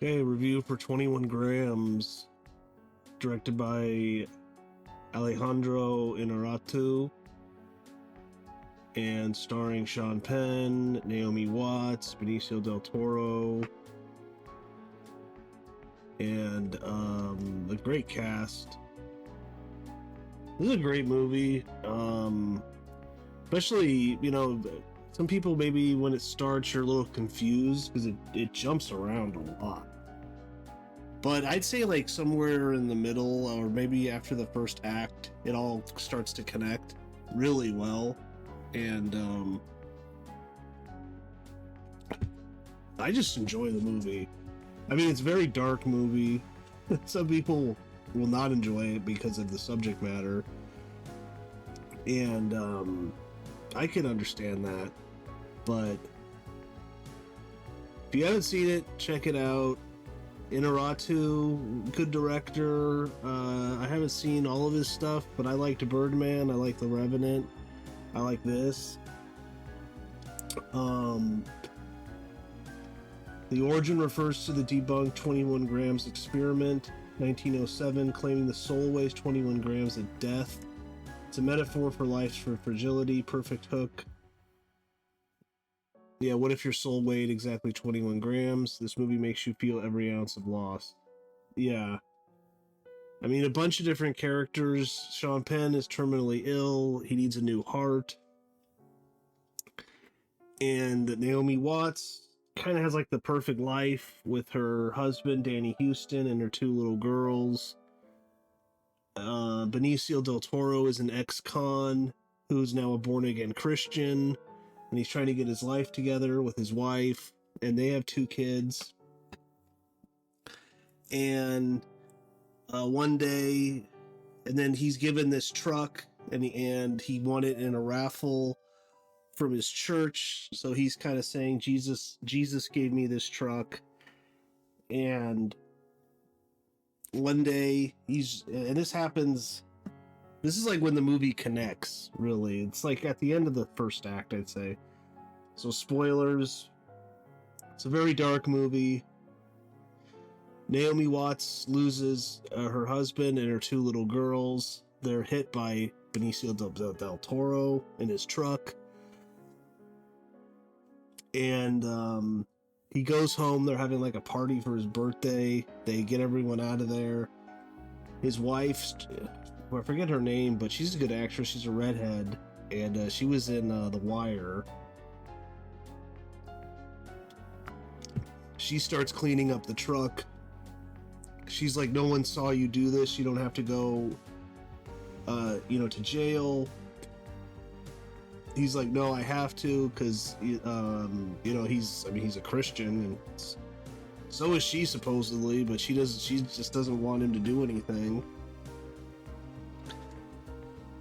Okay, review for 21 Grams, directed by Alejandro Inarritu, and starring Sean Penn, Naomi Watts, Benicio del Toro, and a great cast. This is a great movie, especially, some people maybe when it starts you're a little confused because it jumps around a lot. But I'd say like somewhere in the middle or maybe after the first act, it all starts to connect really well. And I just enjoy the movie. I mean, it's a very dark movie. Some people will not enjoy it because of the subject matter. And I can understand that. But if you haven't seen it, check it out. Inarritu, good director. I haven't seen all of his stuff, but I liked Birdman. I like The Revenant. I like this. The origin refers to the debunked 21 grams experiment, 1907, claiming the soul weighs 21 grams at death. It's a metaphor for life's fragility. Perfect hook. Yeah, what if your soul weighed exactly 21 grams? This movie makes you feel every ounce of loss. Yeah. I mean, a bunch of different characters. Sean Penn is terminally ill. He needs a new heart. And Naomi Watts kind of has like the perfect life with her husband, Danny Houston, and her two little girls. Benicio del Toro is an ex-con who's now a born-again Christian. And he's trying to get his life together with his wife, and they have two kids. And one day, and then he's given this truck, and he won it in a raffle from his church. So he's kind of saying, Jesus gave me this truck. And one day and this happens. This is like when the movie connects, really. It's like at the end of the first act, I'd say. So spoilers. It's a very dark movie. Naomi Watts loses her husband and her two little girls. They're hit by Benicio del Toro in his truck. And he goes home. They're having like a party for his birthday. They get everyone out of there. His wife... I forget her name, but she's a good actress. She's a redhead, and she was in The Wire. She starts cleaning up the truck. She's like, no one saw you do this. You don't have to go, to jail. He's like, no, I have to, because, he's a Christian, and so is she supposedly, but she just doesn't want him to do anything.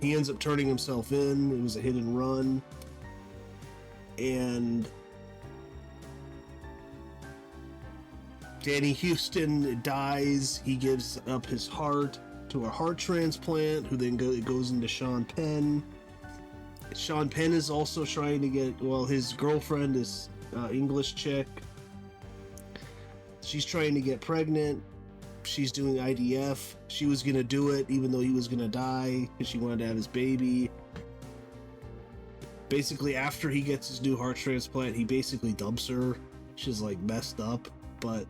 He ends up turning himself in. It was a hit and run. And Danny Houston dies. He gives up his heart to a heart transplant, who then goes into Sean Penn. Sean Penn is also trying to get, his girlfriend is English chick. She's trying to get pregnant. She's doing IDF. She was gonna do it even though he was gonna die because she wanted to have his baby. Basically, after he gets his new heart transplant, he basically dumps her. She's like messed up, but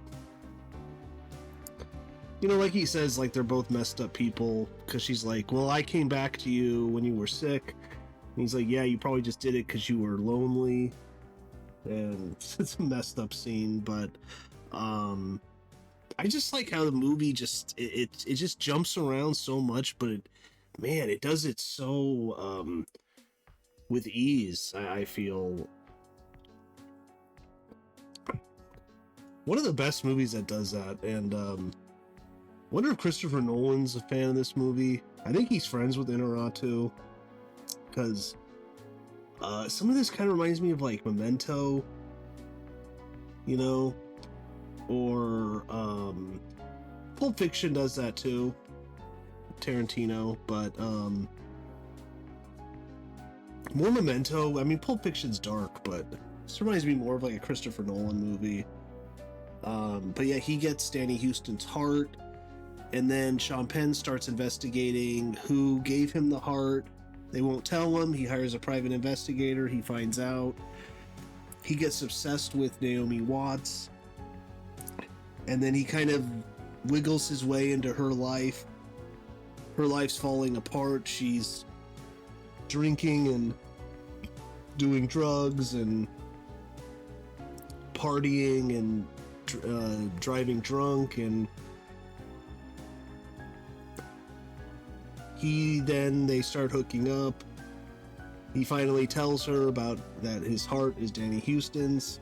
like he says, like they're both messed up people, because she's like, well, I came back to you when you were sick. And he's like, yeah, you probably just did it because you were lonely. And it's a messed up scene, but I just like how the movie it just jumps around so much, but it does it so with ease. I feel one of the best movies that does that. And wonder if Christopher Nolan's a fan of this movie. I think he's friends with Inarritu, because some of this kind of reminds me of like Memento, or Pulp Fiction does that too, Tarantino, but more Memento. I mean, Pulp Fiction's dark, but this reminds me more of like a Christopher Nolan movie. But yeah, he gets Danny Houston's heart, and then Sean Penn starts investigating who gave him the heart. They won't tell him. He hires a private investigator. He finds out. He gets obsessed with Naomi Watts, and then he kind of wiggles his way into her life. Her life's falling apart. She's drinking and doing drugs and partying and driving drunk, and they start hooking up. He finally tells her about that his heart is Danny Houston's.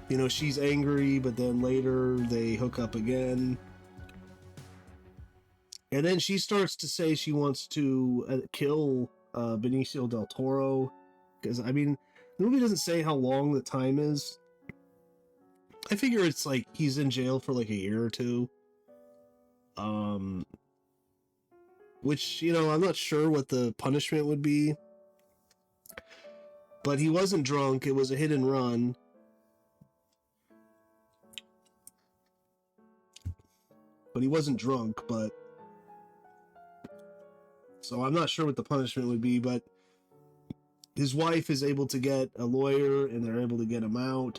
You know, she's angry, but then later they hook up again. And then she starts to say she wants to kill Benicio del Toro. Because, I mean, the movie doesn't say how long the time is. I figure it's like he's in jail for like a year or two. Which, you know, I'm not sure what the punishment would be. But he wasn't drunk. It was a hit and run. But he wasn't drunk, but... So I'm not sure what the punishment would be, but his wife is able to get a lawyer, and they're able to get him out.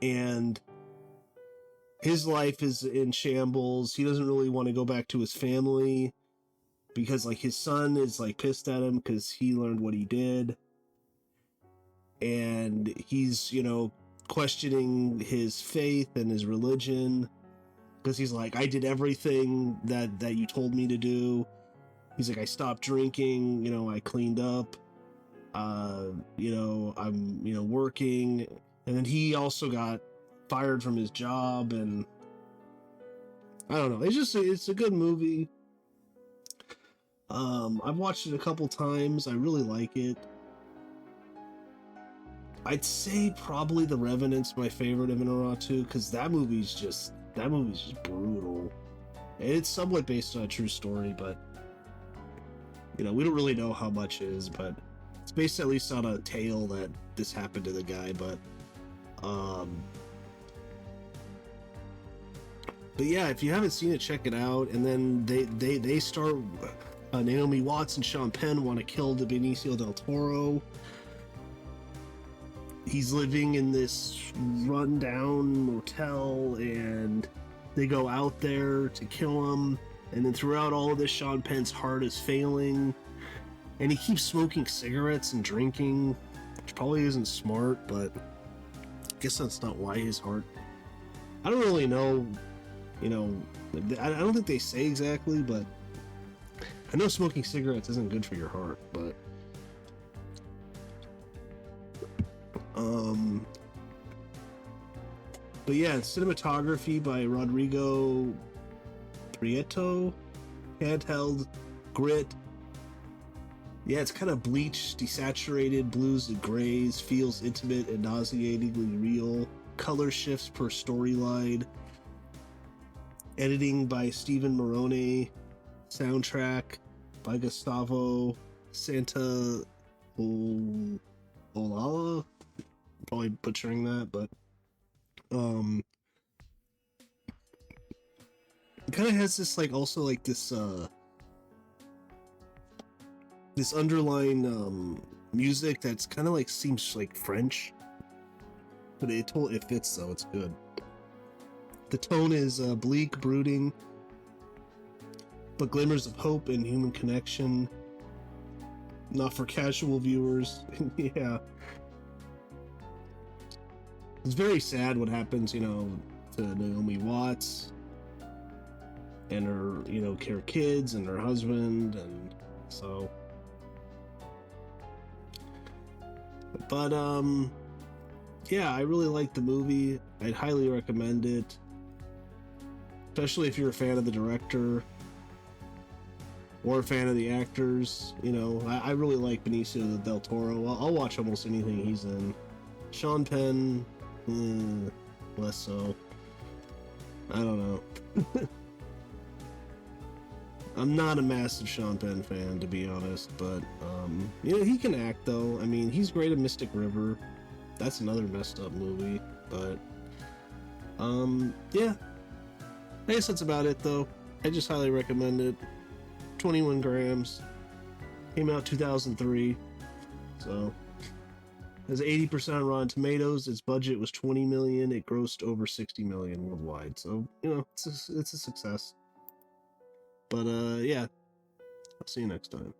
And his life is in shambles. He doesn't really want to go back to his family because, like, his son is, like, pissed at him because he learned what he did. And he's, you know, questioning his faith and his religion because he's like, I did everything that you told me to do. He's like, I stopped drinking, you know, I cleaned up, you know, I'm, you know, working. And then he also got fired from his job, and I don't know. It's a good movie. I've watched it a couple times. I really like it. I'd say probably The Revenant's my favorite of Inarritu, because that movie's just brutal. It's somewhat based on a true story, but you know, we don't really know how much is, but it's based at least on a tale that this happened to the guy, but yeah, if you haven't seen it, check it out. And then they start, Naomi Watts and Sean Penn want to kill the Benicio del Toro. He's living in this rundown motel, and they go out there to kill him. And then throughout all of this, Sean Penn's heart is failing, and he keeps smoking cigarettes and drinking, which probably isn't smart, but I guess that's not why his heart... I don't really know, you know, I don't think they say exactly, but I know smoking cigarettes isn't good for your heart, but yeah, cinematography by Rodrigo Prieto, handheld, grit. Yeah, it's kind of bleached, desaturated, blues and grays, feels intimate and nauseatingly real. Color shifts per storyline. Editing by Stephen Morone. Soundtrack by Gustavo Santaolalla. Probably butchering that, but it kind of has this, like, also like this this underlying music that's kind of like seems like French, but it fits though. It's good. The tone is bleak, brooding, but glimmers of hope and human connection. Not for casual viewers. Yeah. It's very sad what happens, you know, to Naomi Watts and her, you know, her kids and her husband, and so. But yeah, I really like the movie. I'd highly recommend it, especially if you're a fan of the director or a fan of the actors. You know, I really like Benicio del Toro. I'll watch almost anything he's in. Sean Penn, less so. I don't know. I'm not a massive Sean Penn fan, to be honest, but you know, he can act though. I mean, he's great at Mystic River. that's another messed up movie. But yeah, I guess that's about it though. I just highly recommend it. 21 grams, came out 2003, so has 80% on Rotten Tomatoes. Its budget was 20 million. It grossed over 60 million worldwide, so it's a success. But yeah, I'll see you next time.